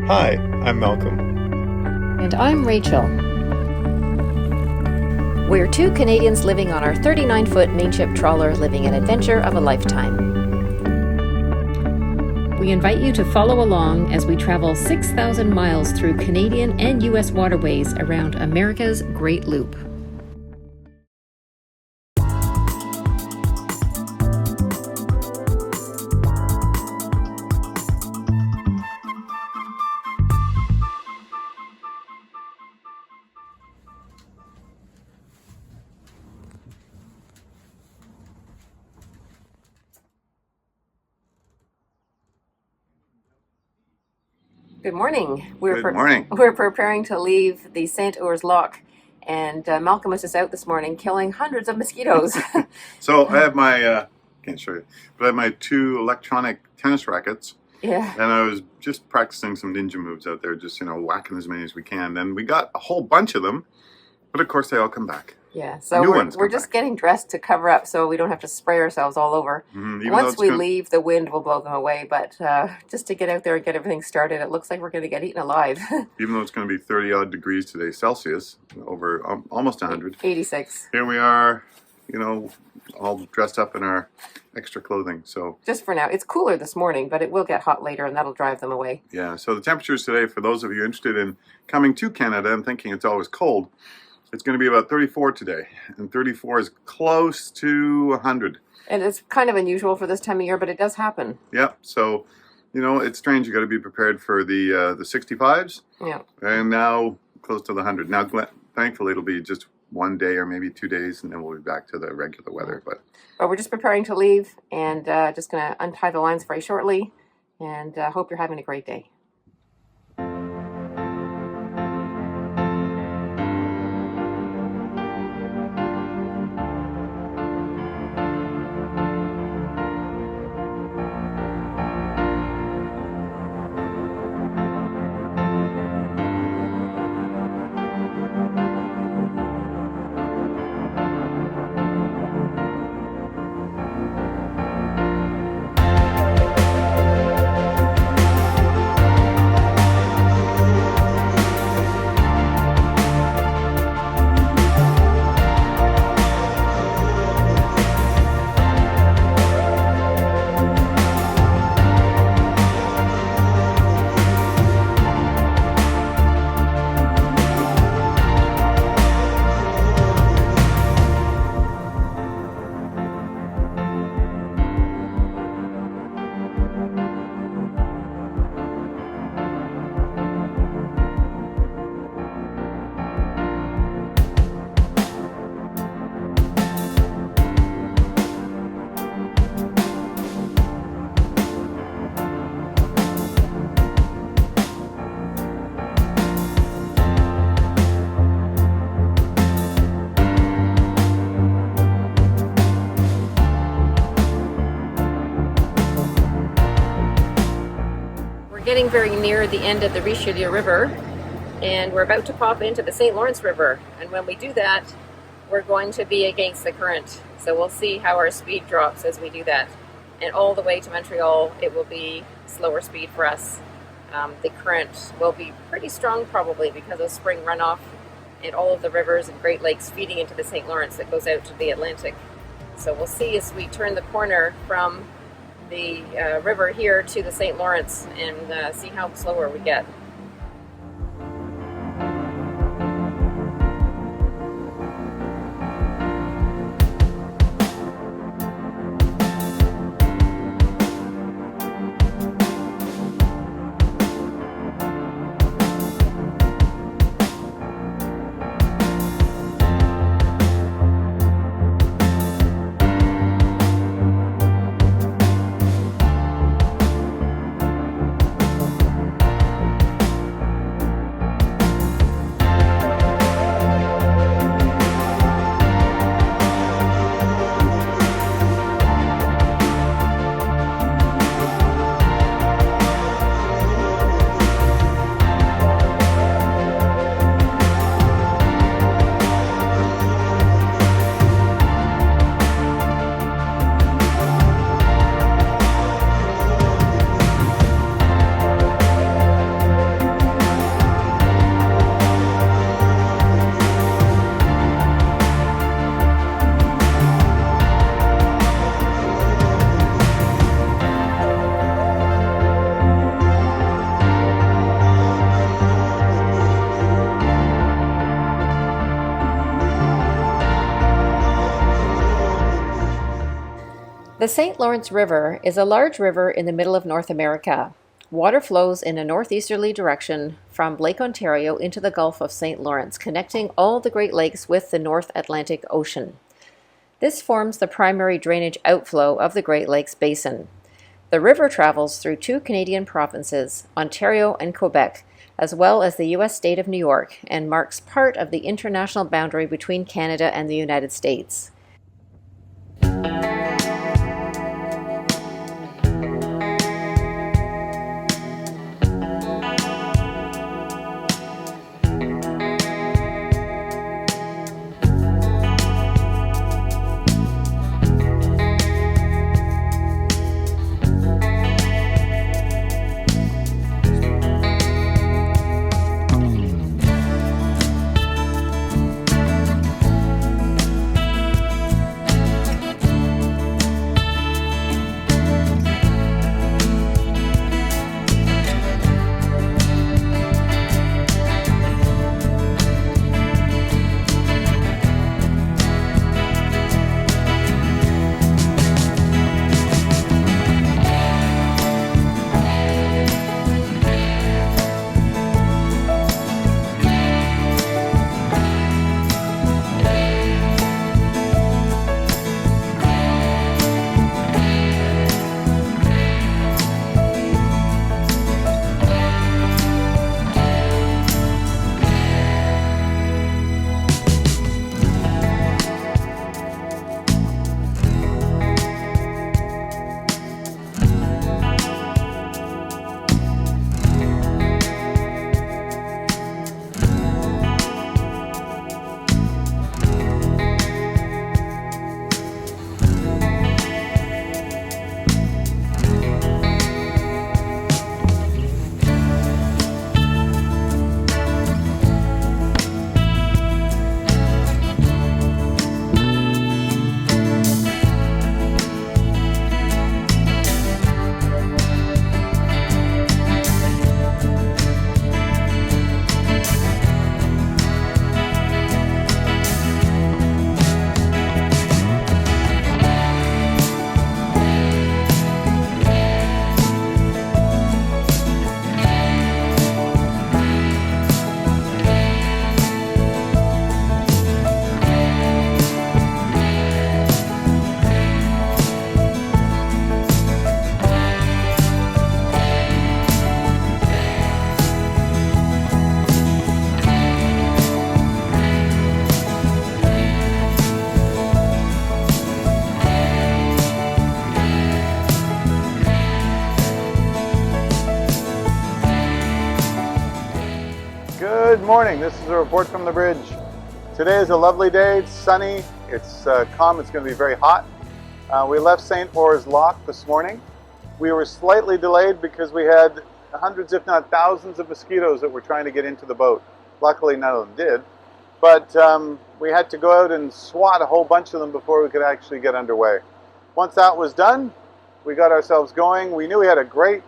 Hi, I'm Malcolm. And I'm Rachel. We're two Canadians living on our 39-foot mainship trawler, living an adventure of a lifetime. We invite you to follow along as we travel 6,000 miles through Canadian and U.S. waterways around America's Great Loop. Good morning. Good morning. We're preparing to leave the St. Ours Loch, and Malcolm was just out this morning killing hundreds of mosquitoes. So I have my, can't show you, but I have my two electronic tennis rackets. Yeah. And I was just practicing some ninja moves out there, just, whacking as many as we can. And we got a whole bunch of them, but of course they all come back. Yeah, so we're just getting dressed to cover up so we don't have to spray ourselves all over. Once we leave, the wind will blow them away, but just to get out there and get everything started, it looks like we're going to get eaten alive. Even though it's going to be 30-odd degrees today Celsius, over almost 100. 86. Here we are, all dressed up in our extra clothing. So just for now. It's cooler this morning, but it will get hot later, and that'll drive them away. Yeah, so the temperatures today, for those of you interested in coming to Canada and thinking it's always cold, it's going to be about 34 today, and 34 is close to 100. And it's kind of unusual for this time of year, but it does happen. Yeah, so, it's strange. You got to be prepared for the 65s. Yeah. And now close to the 100. Now, thankfully, it'll be just one day or maybe 2 days, and then we'll be back to the regular weather. But we're just preparing to leave, and just going to untie the lines very shortly, and hope you're having a great day. Getting very near the end of the Richelieu River, and we're about to pop into the St. Lawrence River, and when we do that, we're going to be against the current, so we'll see how our speed drops as we do that. And all the way to Montreal, it will be slower speed for us. The current will be pretty strong probably because of spring runoff and all of the rivers and Great Lakes feeding into the St. Lawrence that goes out to the Atlantic. So we'll see as we turn the corner from the river here to the St. Lawrence and see how slower we get. The St. Lawrence River is a large river in the middle of North America. Water flows in a northeasterly direction from Lake Ontario into the Gulf of St. Lawrence, connecting all the Great Lakes with the North Atlantic Ocean. This forms the primary drainage outflow of the Great Lakes Basin. The river travels through two Canadian provinces, Ontario and Quebec, as well as the U.S. state of New York, and marks part of the international boundary between Canada and the United States. Good morning, this is a report from the bridge. Today is a lovely day, it's sunny, it's calm, it's going to be very hot. We left St. Orr's Lock this morning. We were slightly delayed because we had hundreds if not thousands of mosquitoes that were trying to get into the boat. Luckily none of them did, but we had to go out and swat a whole bunch of them before we could actually get underway. Once that was done, we got ourselves going. We knew we had a great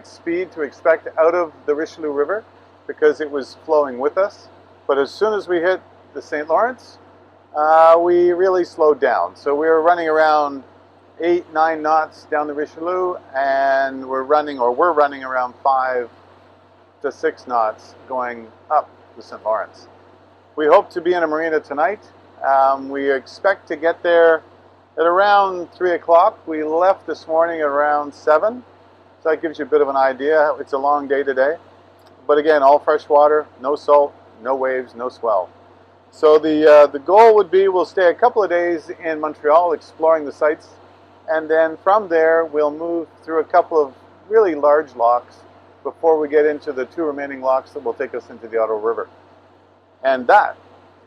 speed to expect out of the Richelieu River because it was flowing with us. But as soon as we hit the St. Lawrence, we really slowed down. So we were running around 8-9 knots down the Richelieu, and we're running around 5 to 6 knots going up the St. Lawrence. We hope to be in a marina tonight. We expect to get there at around 3 o'clock. We left this morning at around 7, so that gives you a bit of an idea. It's a long day today. But again, all fresh water, no salt, no waves, no swell. So the goal would be we'll stay a couple of days in Montreal exploring the sites, and then from there we'll move through a couple of really large locks before we get into the 2 remaining locks that will take us into the Ottawa River. And that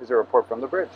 is a report from the bridge.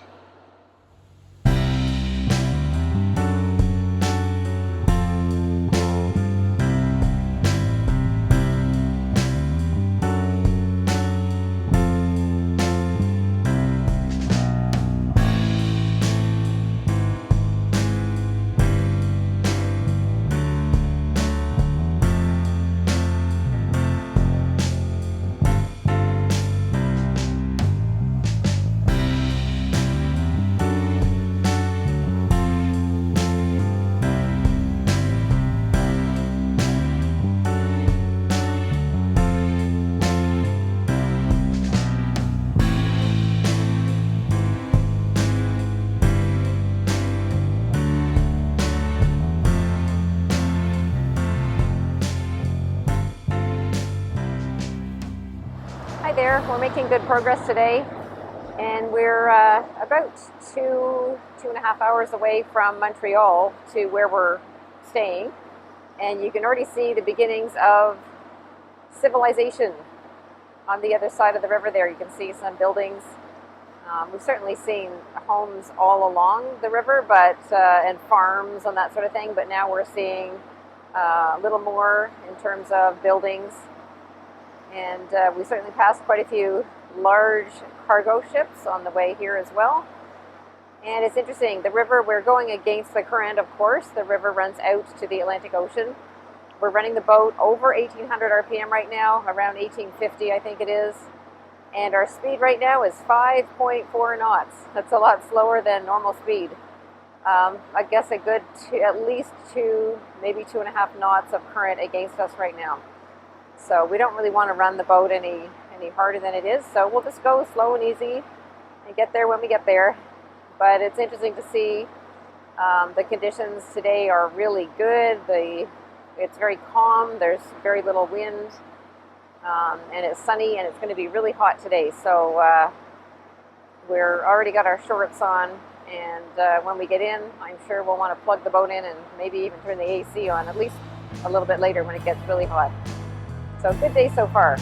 there. We're making good progress today, and we're about 2.5 hours away from Montreal to where we're staying, and you can already see the beginnings of civilization on the other side of the river there. You can see some buildings. We've certainly seen homes all along the river, but and farms and that sort of thing, but now we're seeing a little more in terms of buildings. And we certainly passed quite a few large cargo ships on the way here as well. And it's interesting, the river, we're going against the current, of course. The river runs out to the Atlantic Ocean. We're running the boat over 1800 RPM right now, around 1850 I think it is. And our speed right now is 5.4 knots. That's a lot slower than normal speed. I guess a good at least 2, maybe 2.5 knots of current against us right now. So we don't really want to run the boat any harder than it is. So we'll just go slow and easy and get there when we get there. But it's interesting to see the conditions today are really good. It's very calm. There's very little wind. And it's sunny, and it's going to be really hot today. So we're already got our shorts on, and when we get in, I'm sure we'll want to plug the boat in and maybe even turn the AC on, at least a little bit later when it gets really hot. So good day so far.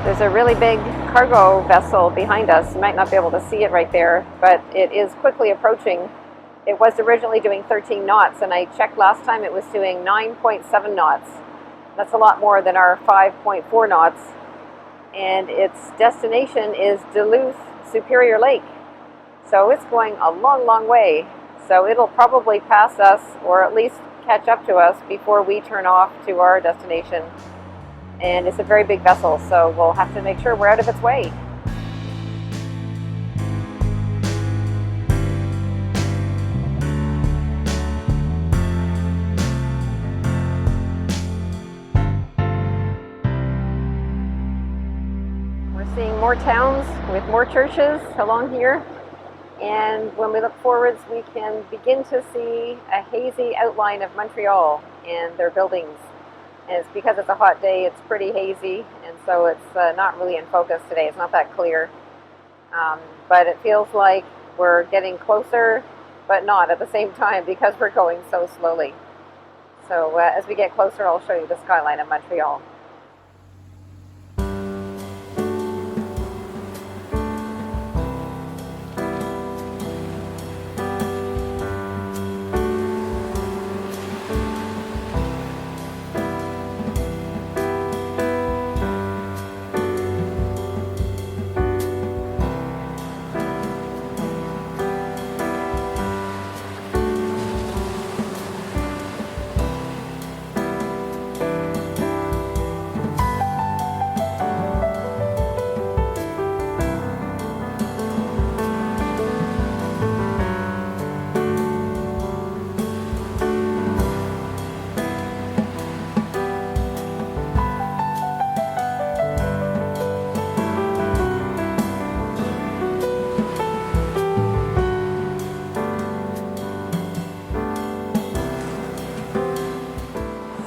There's a really big cargo vessel behind us. You might not be able to see it right there, but it is quickly approaching. It was originally doing 13 knots, and I checked last time it was doing 9.7 knots. That's a lot more than our 5.4 knots. And its destination is Duluth Superior Lake. So it's going a long, long way. So it'll probably pass us, or at least catch up to us, before we turn off to our destination. And it's a very big vessel, so we'll have to make sure we're out of its way. We're seeing more towns with more churches along here, and when we look forwards, we can begin to see a hazy outline of Montreal and their buildings. And it's because it's a hot day, it's pretty hazy, and so it's not really in focus today. It's not that clear. But it feels like we're getting closer, but not at the same time because we're going so slowly. So as we get closer, I'll show you the skyline of Montreal.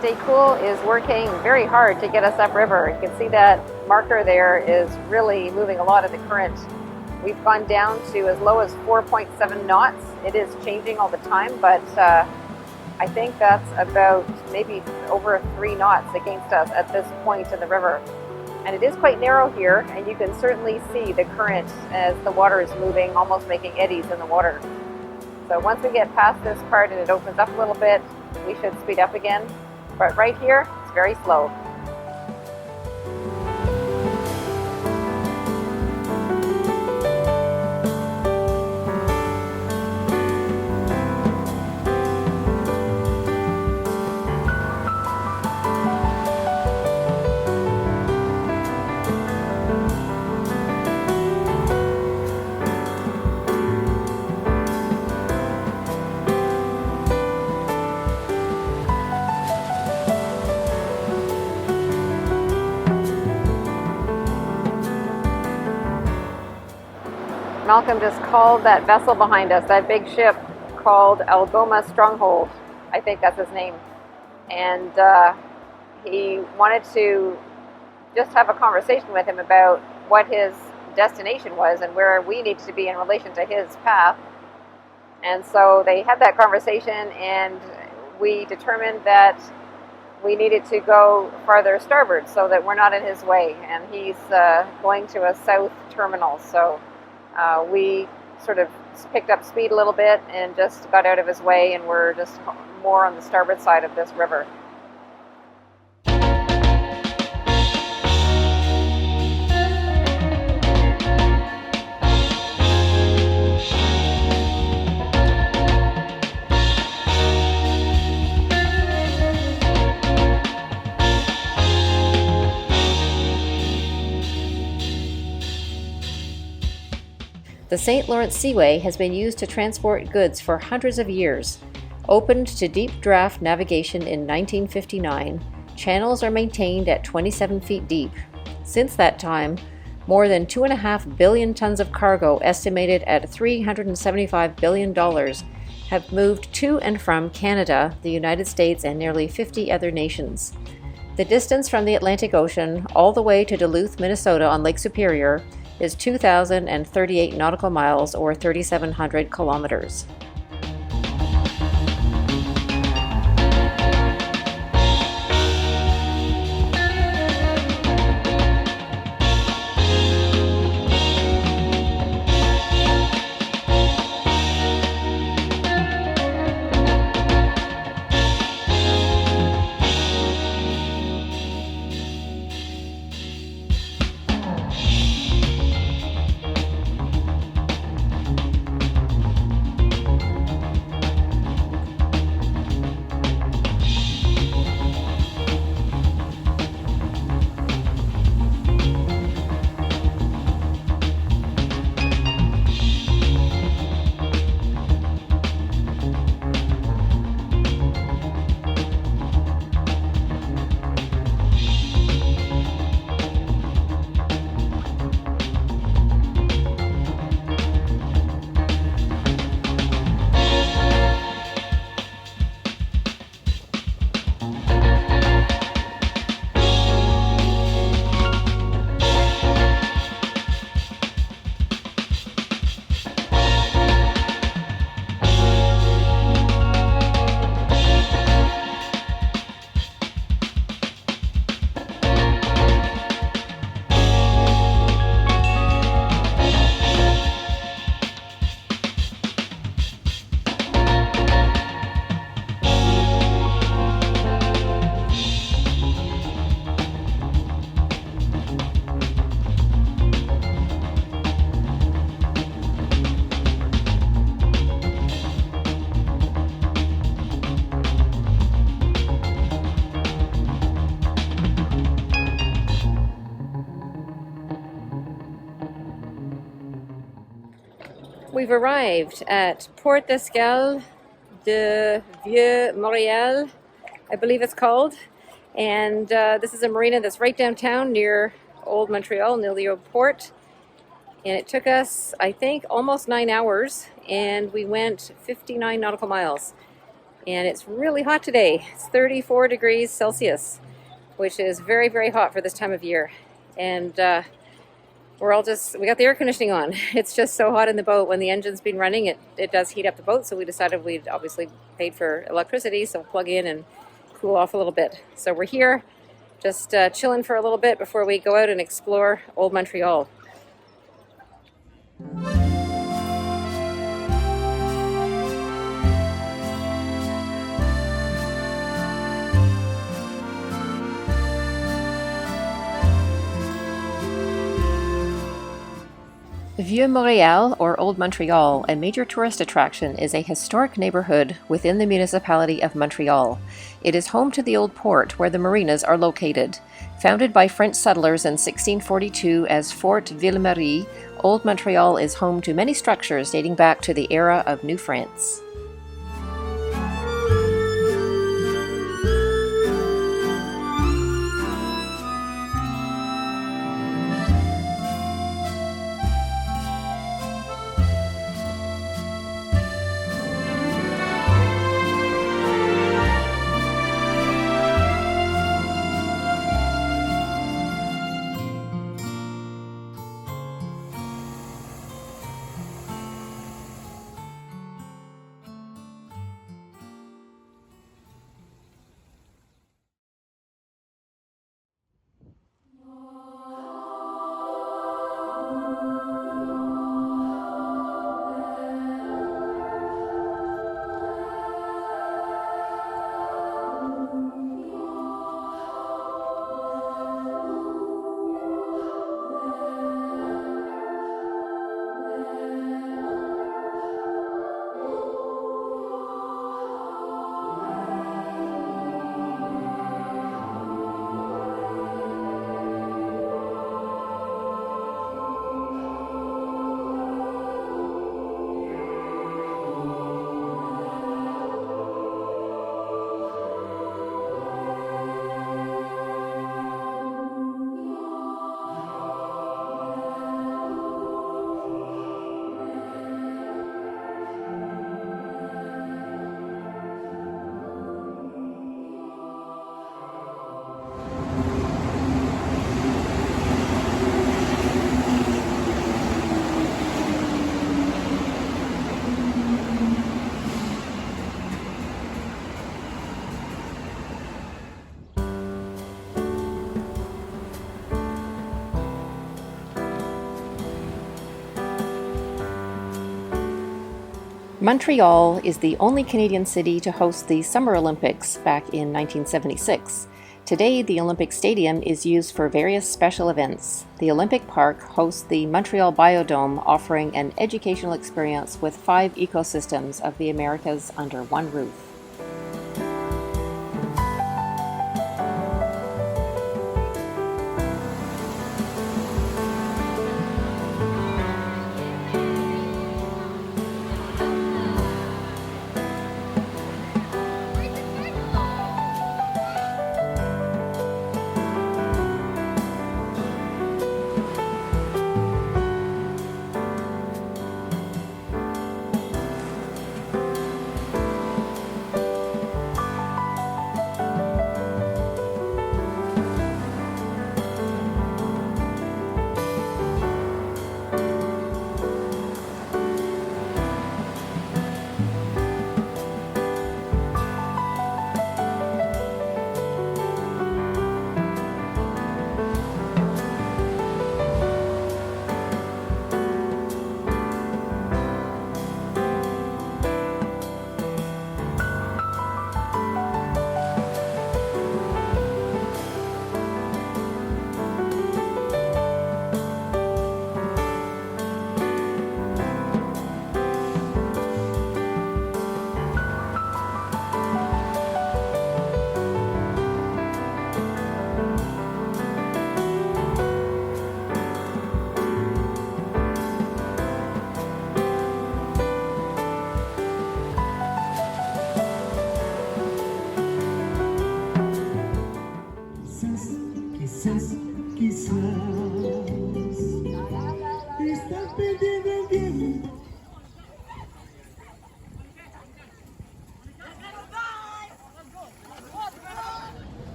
Stay Cool is working very hard to get us upriver. You can see that marker there is really moving a lot of the current. We've gone down to as low as 4.7 knots. It is changing all the time, but I think that's about maybe over 3 knots against us at this point in the river. And it is quite narrow here, and you can certainly see the current as the water is moving, almost making eddies in the water. So once we get past this part and it opens up a little bit, we should speed up again. But right here, it's very slow. Malcolm just called that vessel behind us, that big ship called Algoma Stronghold. I think that's his name. And he wanted to just have a conversation with him about what his destination was and where we needed to be in relation to his path. And so they had that conversation, and we determined that we needed to go farther starboard so that we're not in his way. And he's going to a south terminal. So we sort of picked up speed a little bit and just got out of his way, and we're just more on the starboard side of this river. The St. Lawrence Seaway has been used to transport goods for hundreds of years. Opened to deep draft navigation in 1959, channels are maintained at 27 feet deep. Since that time, more than 2.5 billion tons of cargo, estimated at $375 billion, have moved to and from Canada, the United States, and nearly 50 other nations. The distance from the Atlantic Ocean all the way to Duluth, Minnesota on Lake Superior is 2,038 nautical miles, or 3,700 kilometers. We've arrived at Port d'Escale de Vieux-Montréal, I believe it's called. And this is a marina that's right downtown near Old Montreal, near the old port. And it took us, I think, almost 9 hours, and we went 59 nautical miles. And it's really hot today. It's 34 degrees Celsius, which is very, very hot for this time of year. And we got the air conditioning on. It's just so hot in the boat. When the engine's been running, it does heat up the boat. So we decided we'd obviously paid for electricity, so plug in and cool off a little bit. So we're here just chilling for a little bit before we go out and explore Old Montreal. Vieux-Montréal, or Old Montreal, a major tourist attraction, is a historic neighborhood within the municipality of Montreal. It is home to the old port where the marinas are located. Founded by French settlers in 1642 as Fort Ville-Marie, Old Montreal is home to many structures dating back to the era of New France. Montreal is the only Canadian city to host the Summer Olympics back in 1976. Today, the Olympic Stadium is used for various special events. The Olympic Park hosts the Montreal Biodome, offering an educational experience with 5 ecosystems of the Americas under one roof.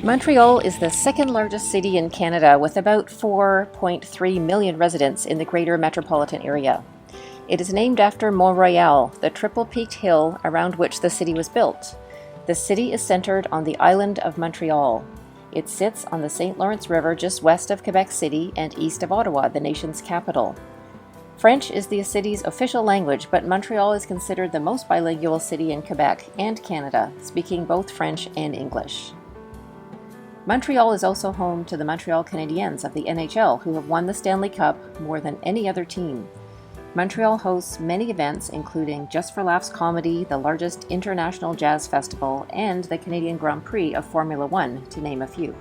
Montreal is the second largest city in Canada with about 4.3 million residents in the greater metropolitan area. It is named after Montreal, the triple-peaked hill around which the city was built. The city is centered on the island of Montreal. It sits on the St. Lawrence River just west of Quebec City and east of Ottawa, the nation's capital. French is the city's official language, but Montreal is considered the most bilingual city in Quebec and Canada, speaking both French and English. Montreal is also home to the Montreal Canadiens of the NHL, who have won the Stanley Cup more than any other team. Montreal hosts many events, including Just for Laughs Comedy, the largest international jazz festival, and the Canadian Grand Prix of Formula One, to name a few.